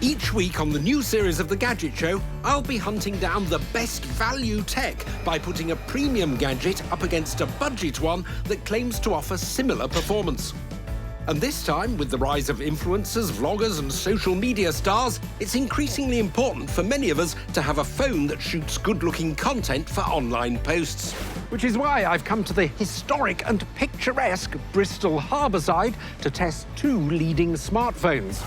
Each week on the new series of The Gadget Show, I'll be hunting down the best value tech by putting a premium gadget up against a budget one that claims to offer similar performance. And this time, with the rise of influencers, vloggers and social media stars, it's increasingly important for many of us to have a phone that shoots good-looking content for online posts. Which is why I've come to the historic and picturesque Bristol Harbourside to test two leading smartphones.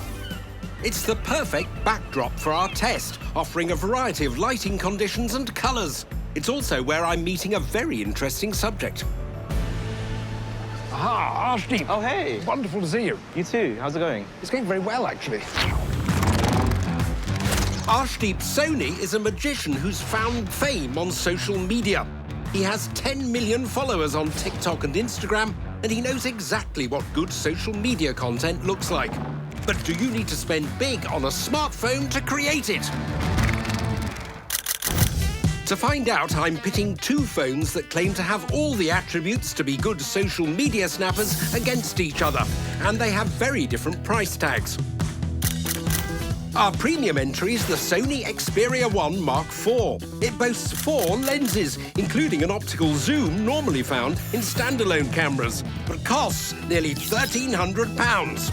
It's the perfect backdrop for our test, offering a variety of lighting conditions and colours. It's also where I'm meeting a very interesting subject. Aha, Archdeep. Oh, hey. Wonderful to see you. You too. How's it going? It's going very well, actually. Archdeep Sony is a magician who's found fame on social media. He has 10 million followers on TikTok and Instagram, and he knows exactly what good social media content looks like. But do you need to spend big on a smartphone to create it? To find out, I'm pitting two phones that claim to have all the attributes to be good social media snappers against each other, and they have very different price tags. Our premium entry is the Sony Xperia 1 Mark IV. It boasts 4 lenses, including an optical zoom normally found in standalone cameras, but costs nearly £1,300.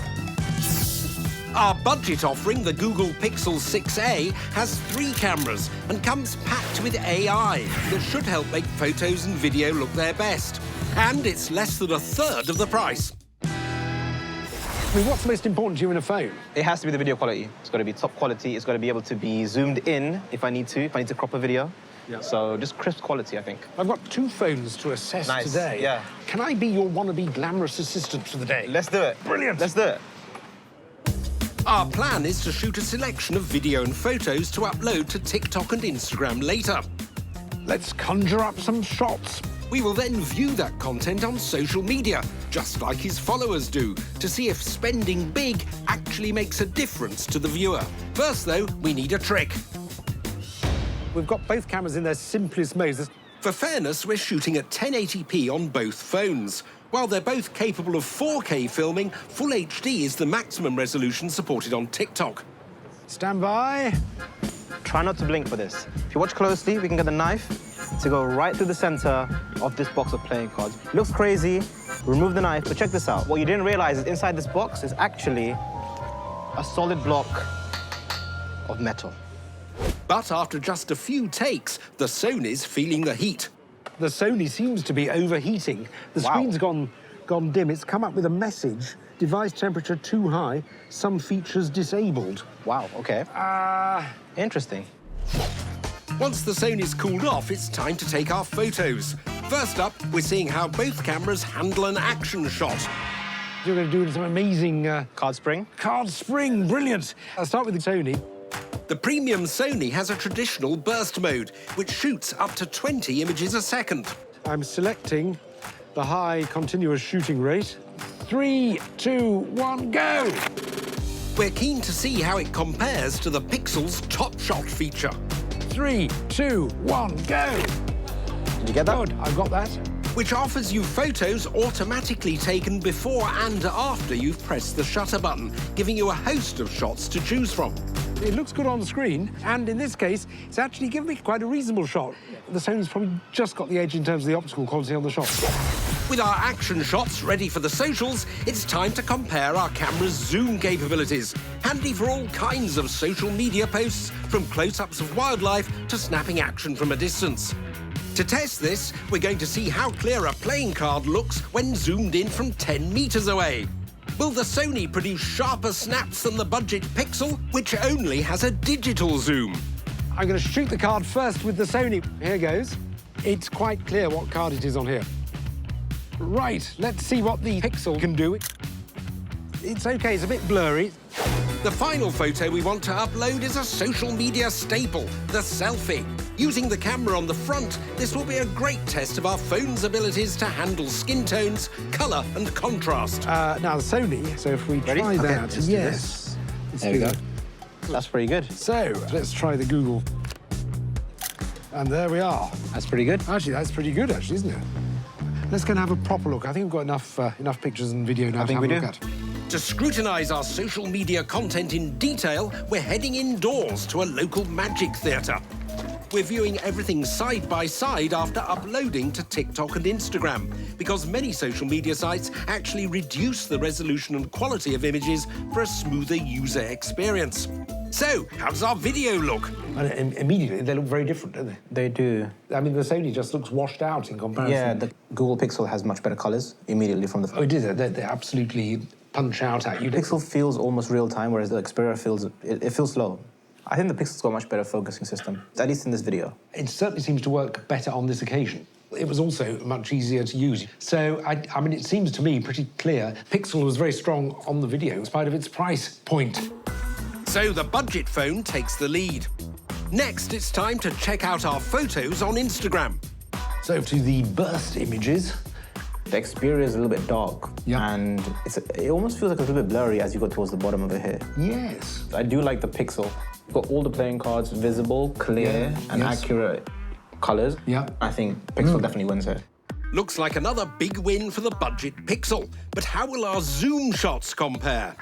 Our budget offering, the Google Pixel 6a, has 3 cameras and comes packed with AI that should help make photos and video look their best. And it's less than a third of the price. I mean, what's most important to you in a phone? It has to be the video quality. It's got to be top quality. It's got to be able to be zoomed in if I need to crop a video. Yeah. So just crisp quality, I think. I've got 2 phones to assess today. Yeah. Can I be your wannabe glamorous assistant for the day? Let's do it. Brilliant. Let's do it. Our plan is to shoot a selection of video and photos to upload to TikTok and Instagram later. Let's conjure up some shots. We will then view that content on social media, just like his followers do, to see if spending big actually makes a difference to the viewer. First, though, we need a trick. We've got both cameras in their simplest modes. For fairness, we're shooting at 1080p on both phones. While they're both capable of 4K filming, Full HD is the maximum resolution supported on TikTok. Stand by. Try not to blink for this. If you watch closely, we can get the knife to go right through the center of this box of playing cards. It looks crazy. Remove the knife, but check this out. What you didn't realize is inside this box is actually a solid block of metal. But after just a few takes, the Sony's feeling the heat. The Sony seems to be overheating. The screen's gone dim. It's come up with a message. Device temperature too high. Some features disabled. Wow, okay. Interesting. Once the Sony's cooled off, it's time to take our photos. First up, we're seeing how both cameras handle an action shot. You're going to do some amazing... Card spring? Card spring, brilliant. I'll start with the Sony. The premium Sony has a traditional burst mode, which shoots up to 20 images a second. I'm selecting the high continuous shooting rate. 3, 2, 1, go! We're keen to see how it compares to the Pixel's Top Shot feature. 3, 2, 1, go! Did you get that? Good, I've got that. Which offers you photos automatically taken before and after you've pressed the shutter button, giving you a host of shots to choose from. It looks good on the screen, and in this case, it's actually given me quite a reasonable shot. The Sony's probably just got the edge in terms of the optical quality on the shot. With our action shots ready for the socials, it's time to compare our camera's zoom capabilities. Handy for all kinds of social media posts, from close-ups of wildlife to snapping action from a distance. To test this, we're going to see how clear a playing card looks when zoomed in from 10 meters away. Will the Sony produce sharper snaps than the budget Pixel, which only has a digital zoom? I'm going to shoot the card first with the Sony. Here goes. It's quite clear what card it is on here. Right, let's see what the Pixel can do. It's OK, it's a bit blurry. The final photo we want to upload is a social media staple, the selfie. Using the camera on the front, this will be a great test of our phone's abilities to handle skin tones, colour and contrast. Now, the Sony, so if we try that, yes. There we go. That's pretty good. So, let's try the Google. And there we are. That's pretty good. Actually, that's pretty good, isn't it? Let's go and have a proper look. I think we've got enough pictures and video now to have a look at. To scrutinise our social media content in detail, we're heading indoors to a local magic theatre. We're viewing everything side by side after uploading to TikTok and Instagram, because many social media sites actually reduce the resolution and quality of images for a smoother user experience. So, how does our video look? And immediately, they look very different, don't they? They do. I mean, the Sony just looks washed out in comparison. Yeah, the Google Pixel has much better colours immediately from the phone. Oh, it is. They absolutely punch out at you. Pixel feels almost real time, whereas the Xperia feels it feels slow. I think the Pixel's got a much better focusing system, at least in this video. It certainly seems to work better on this occasion. It was also much easier to use. So, I mean, it seems to me pretty clear Pixel was very strong on the video in spite of its price point. So the budget phone takes the lead. Next, it's time to check out our photos on Instagram. So to the burst images. The Xperia is a little bit dark, and it almost feels like it's a little bit blurry as you go towards the bottom of it here. Yes. I do like the Pixel. You've got all the playing cards visible, clear, and accurate colours. Yeah. I think Pixel definitely wins here. Looks like another big win for the budget Pixel. But how will our zoom shots compare?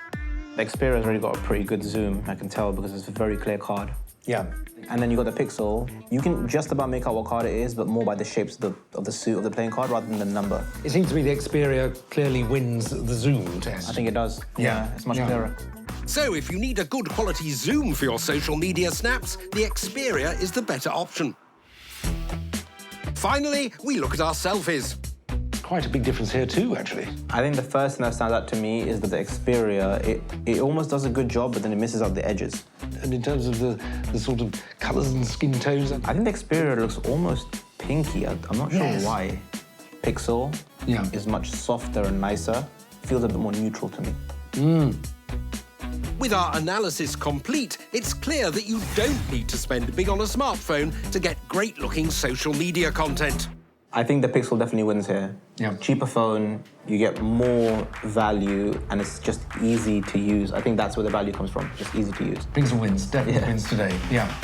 The Xperia's already got a pretty good zoom, I can tell, because it's a very clear card. Yeah. And then you got the Pixel. You can just about make out what card it is, but more by the shapes of the suit of the playing card rather than the number. It seems to me the Xperia clearly wins the zoom test. I think it does. Yeah, it's much clearer. So if you need a good quality zoom for your social media snaps, the Xperia is the better option. Finally, we look at our selfies. Quite a big difference here too, actually. I think the first thing that stands out to me is that the Xperia, it almost does a good job, but then it misses out the edges. And in terms of the sort of colours and skin tones... I think the Xperia looks almost pinky. I'm not sure why. Pixel is much softer and nicer. Feels a bit more neutral to me. With our analysis complete, it's clear that you don't need to spend big on a smartphone to get great-looking social media content. I think the Pixel definitely wins here. Yeah. Cheaper phone, you get more value, and it's just easy to use. I think that's where the value comes from, just easy to use. Pixel wins, definitely wins today, yeah.